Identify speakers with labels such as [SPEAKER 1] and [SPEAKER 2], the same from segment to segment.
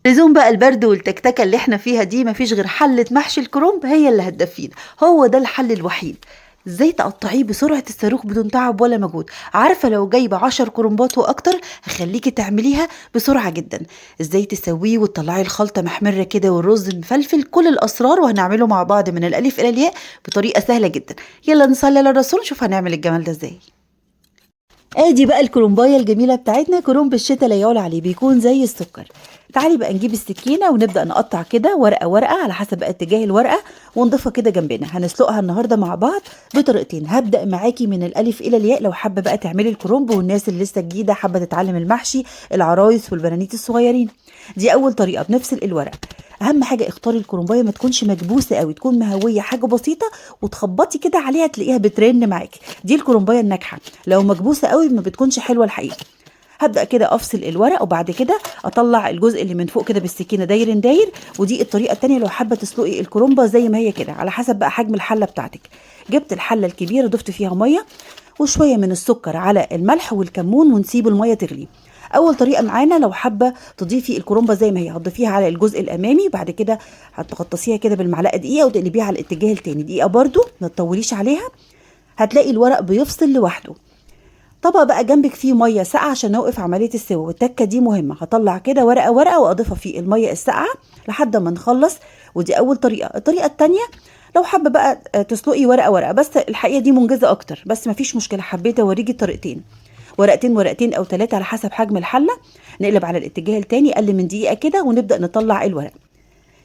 [SPEAKER 1] لزوم بقى البرد والتكتكة اللي احنا فيها دي مفيش غير حلة محشي الكرنب هي اللي هتدفينا. هو ده الحل الوحيد. ازاي تقطعيه بسرعة الصاروخ بدون تعب ولا مجهود؟ عارفة لو جايبة 10 كرنبات واكتر هخليكي تعمليها بسرعة جدا. ازاي تسويه وتطلعي الخلطة محمرة كده والرز مفلفل، كل الاسرار وهنعمله مع بعض من الالف الى الياء بطريقة سهلة جدا. يلا نصلي على الرسول نشوف هنعمل الجمال ده ازاي. ادي بقى الكرومبايه الجميله بتاعتنا، كرومب الشتا لا يعلى عليه، بيكون زي السكر. تعالي بقى نجيب السكينه ونبدا نقطع كده ورقه ورقه على حسب بقى اتجاه الورقه، ونضيفها كده جنبنا. هنسلقها النهارده مع بعض بطريقتين، هبدا معاكي من الالف الى الياء لو حابه بقى تعملي الكرومب، والناس اللي لسه جديده حابه تتعلم المحشي، العرايس والبنانيت الصغيرين. دي اول طريقه، بنفصل الورق. اهم حاجه اختاري الكرومبايه ما تكونش مكبوسه قوي، تكون مهويه حاجه بسيطه، وتخبطي كده عليها تلاقيها بترن معاكي. دي الكرومبايه الناجحه. لو مكبوسه قوي ما بتكونش حلوه الحقيقه. هبدا كده افصل الورق، وبعد كده اطلع الجزء اللي من فوق كده بالسكينه داير داير. ودي الطريقه التانية لو حابه تسلقي الكرومبه زي ما هي كده، على حسب بقى حجم الحله بتاعتك. جبت الحله الكبيره ضفت فيها ميه وشويه من السكر على الملح والكمون، ونسيب الميه تغلي. اول طريقه معانا لو حابه تضيفي الكرومبه زي ما هي، هتضيفيها على الجزء الامامي، بعد كده هتغطسيها كده بالمعلقه دقيقه وتقلبيها على الاتجاه التاني دقيقه برضو، ما تطوليش عليها. هتلاقي الورق بيفصل لوحده. طبق بقى جنبك فيه ميه ساقعه عشان نوقف عمليه السوا، والتكه دي مهمه. هطلع كده ورقه ورقه واضيفها في الميه الساقعه لحد ما نخلص. ودي اول طريقه. الطريقه التانية لو حابه بقى تسلقي ورقه ورقه بس، الحقيقه دي منجزه اكتر، بس مفيش مشكله، حبيت اوريكي الطريقتين. ورقتين ورقتين او ثلاثه على حسب حجم الحله. نقلب على الاتجاه التاني اقل من دقيقه كده ونبدا نطلع الورق.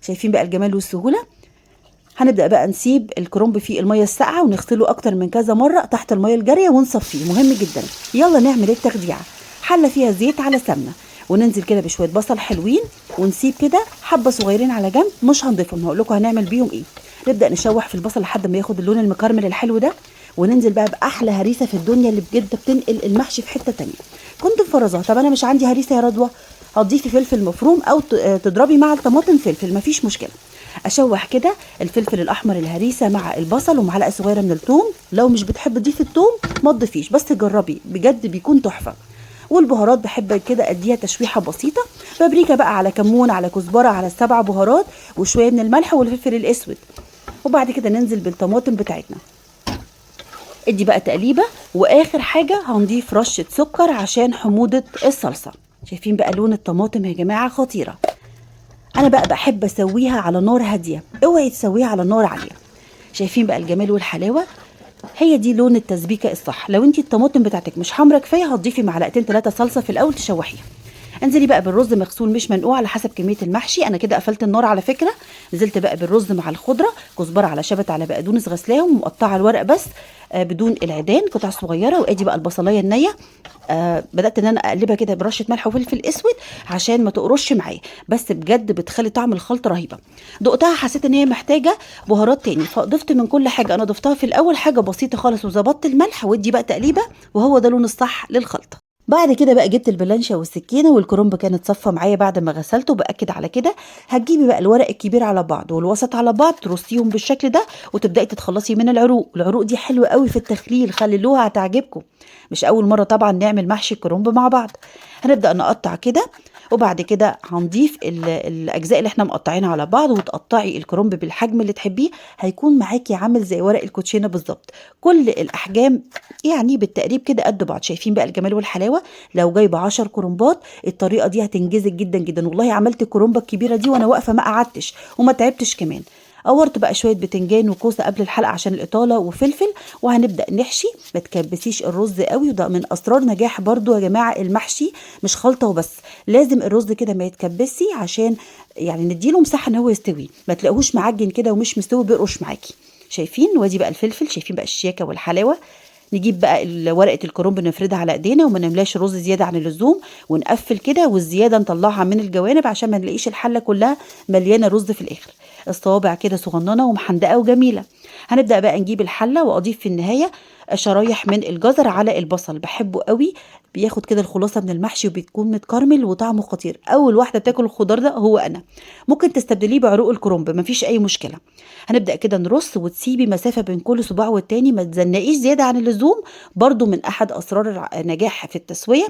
[SPEAKER 1] شايفين بقى الجمال والسهوله؟ هنبدأ بقى نسيب الكرنب في المية الساقعة ونغسله أكتر من كذا مرة تحت المية الجارية ونصفيه، مهم جدا. يلا نعمل التخديعة. حلة فيها زيت على سمنة، وننزل كده بشوية بصل حلوين، ونسيب كده حبة صغيرين على جنب مش هنضيفهم، هقول لكم هنعمل بيهم ايه. نبدأ نشوح في البصل لحد ما ياخد اللون المكرمل الحلو ده، وننزل بقى بأحلى هريسة في الدنيا اللي بجد بتنقل المحشي في حتة تانية. كنت مفرزة، طب أنا مش عندي هريسة يا رضوى، هتضيفي فلفل مفروم أو تضربي مع الطماطم فلفل، مفيش مشكلة. اشوح كده الفلفل الاحمر الهريسه مع البصل ومعلقه صغيره من الثوم. لو مش بتحب تضيفي الثوم ما تضيفيش، بس جربي بجد بيكون تحفه. والبهارات بحب كده اديها تشويحه بسيطه، بابريكا بقى على كمون على كزبره على السبع بهارات، وشويه من الملح والفلفل الاسود. وبعد كده ننزل بالطماطم بتاعتنا. ادي بقى تقليبه، واخر حاجه هنضيف رشه سكر عشان حموضه الصلصه. شايفين بقى لون الطماطم يا جماعه خطيره. انا بقى بحب اسويها على نار هاديه، اوعي تسويها على نار عاليه. شايفين بقى الجمال والحلاوه؟ هي دي لون التسبيكه الصح. لو انتي الطماطم بتاعتك مش حمرا كفايه هتضيفي معلقتين 3 صلصه في الاول تشوحيها. انزلي بقى بالرز مغسول مش منقوع على حسب كميه المحشي. انا كده قفلت النار على فكره. نزلت بقى بالرز مع الخضره، كزبره على شبت على بقدونس غسلاهم ومقطعه الورق بس بدون العيدان قطع صغيره. وادي بقى البصلايه النيه، بدات ان انا اقلبها كده برشه ملح وفلفل اسود عشان ما تقرش معايا، بس بجد بتخلي طعم الخلطه رهيبه. دقتها حسيت ان هي محتاجه بهارات تاني، فضفت من كل حاجه انا ضفتها في الاول حاجه بسيطه خالص، وظبطت الملح. ودي بقى تقليبه، وهو ده لون الصح للخلطه. بعد كده بقى جبت البلانشه والسكينه، والكرنب كانت صفى معايا بعد ما غسلته، باكد على كده. هتجيبي بقى الورق الكبير على بعض والوسط على بعض، ترصيهم بالشكل ده، وتبداي تتخلصي من العروق. العروق دي حلوه قوي في التخليل، خللوها هتعجبكم. مش اول مره طبعا نعمل محشي الكرنب مع بعض. هنبدا نقطع كده، وبعد كده هنضيف الاجزاء اللي احنا مقطعينها على بعض، وتقطعي الكرنب بالحجم اللي تحبيه. هيكون معاكي عامل زي ورق الكوتشينه بالظبط، كل الاحجام يعني بالتقريب كده قد بعض. شايفين بقى الجمال والحلاوه؟ لو جايبه 10 كرنبات الطريقه دي هتنجزك جدا جدا. والله عملت الكرنبه الكبيره دي وانا واقفه، ما قعدتش وما تعبتش كمان. قورت بقى شويه بتنجان وكوسه قبل الحلقه عشان الاطاله وفلفل، وهنبدا نحشي. ما تكبسيش الرز قوي، وده من اسرار نجاح برضو يا جماعه المحشي، مش خلطه وبس. لازم الرز كده ما يتكبسي عشان يعني نديله مساحه ان هو يستوي، ما تلاقوهوش معجن كده ومش مستوي بيقرش معاكي. شايفين؟ وادي بقى الفلفل، شايفين بقى الشياكه والحلاوه؟ نجيب بقى ورقه الكرنب نفردها على ايدينا، وما نملاش رز زياده عن اللزوم، ونقفل كده، والزياده نطلعها من الجوانب عشان ما نلاقيش الحله كلها مليانه رز في الاخر. الصوابع كده صغننه ومحندقه وجميله. هنبدا بقى نجيب الحله، واضيف في النهايه شرايح من الجزر على البصل، بحبه قوي، بياخد كده الخلاصه من المحشي وبتكون متكرمل وطعمه خطير. اول واحده بتاكل الخضار ده هو انا. ممكن تستبدليه بعروق الكرنب، مفيش اي مشكله. هنبدا كده نرص، وتسيبي مسافه بين كل صباع والتاني، ما تزنقيش زياده عن اللزوم. برضو من احد اسرار النجاح في التسويه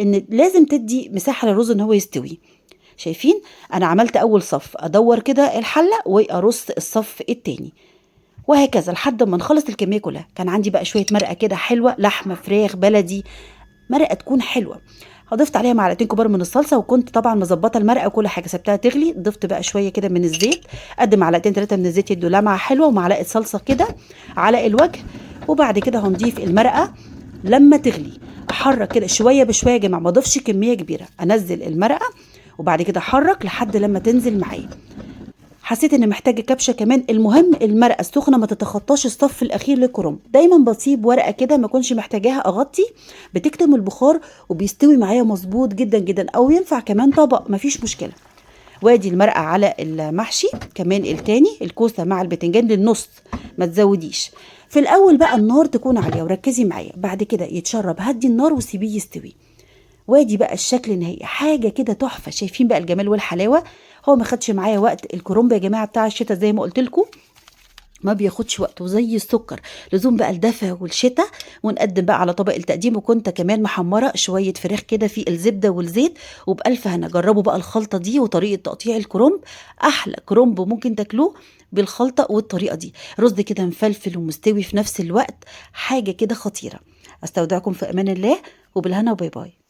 [SPEAKER 1] ان لازم تدي مساحه للرز ان هو يستوي. شايفين؟ انا عملت اول صف، ادور كده الحله وارص الصف التاني، وهكذا لحد ما نخلص الكميه كلها. كان عندي بقى شويه مرقه كده حلوه، لحمه فراخ بلدي، مرقه تكون حلوه. ضفت عليها معلقتين كبار من الصلصه، وكنت طبعا مظبطه المرقه وكل حاجه، سبتها تغلي. ضفت بقى شويه كده من الزيت، قد معلقتين 3 من الزيت يدوا لمعه حلوه، ومعلقه صلصه كده على الوجه. وبعد كده هنضيف المرقه لما تغلي، احرك كده شويه بشويه يا جماعه، ما اضيفش كميه كبيره. انزل المرقه وبعد كده احرك لحد لما تنزل معايا. حسيت ان محتاجه كبشه كمان. المهم المرقه السخنه ما تتخطاش الصف الاخير للكرنب. دايما بسيب ورقه كده ما اكونش محتاجاها اغطي، بتكتم البخار وبيستوي معايا مظبوط جدا جدا، او ينفع كمان طبق مفيش مشكله. وادي المرقه على المحشي كمان التاني، الكوسه مع البتنجان للنص، ما تزوديش. في الاول بقى النار تكون عاليه وركزي معايا، بعد كده يتشرب هدي النار وسيبيه يستوي. وادي بقى الشكل النهائي، حاجه كده تحفه. شايفين بقى الجمال والحلاوه؟ هو ما خدش معايا وقت. الكرنب يا جماعه بتاع الشتاء زي ما قلت لكم ما بياخدش وقت، وزي السكر لزوم بقى الدفى والشتاء. ونقدم بقى على طبق التقديم. وكنت كمان محمره شويه فراخ كده في الزبده والزيت، وبألف هنا. جربوا بقى الخلطه دي وطريقه تقطيع الكرنب، احلى كرنب ممكن تاكلوه بالخلطه والطريقه دي. رز كده مفلفل ومستوي في نفس الوقت، حاجه كده خطيره. استودعكم في امان الله، وبالهنا وباي باي.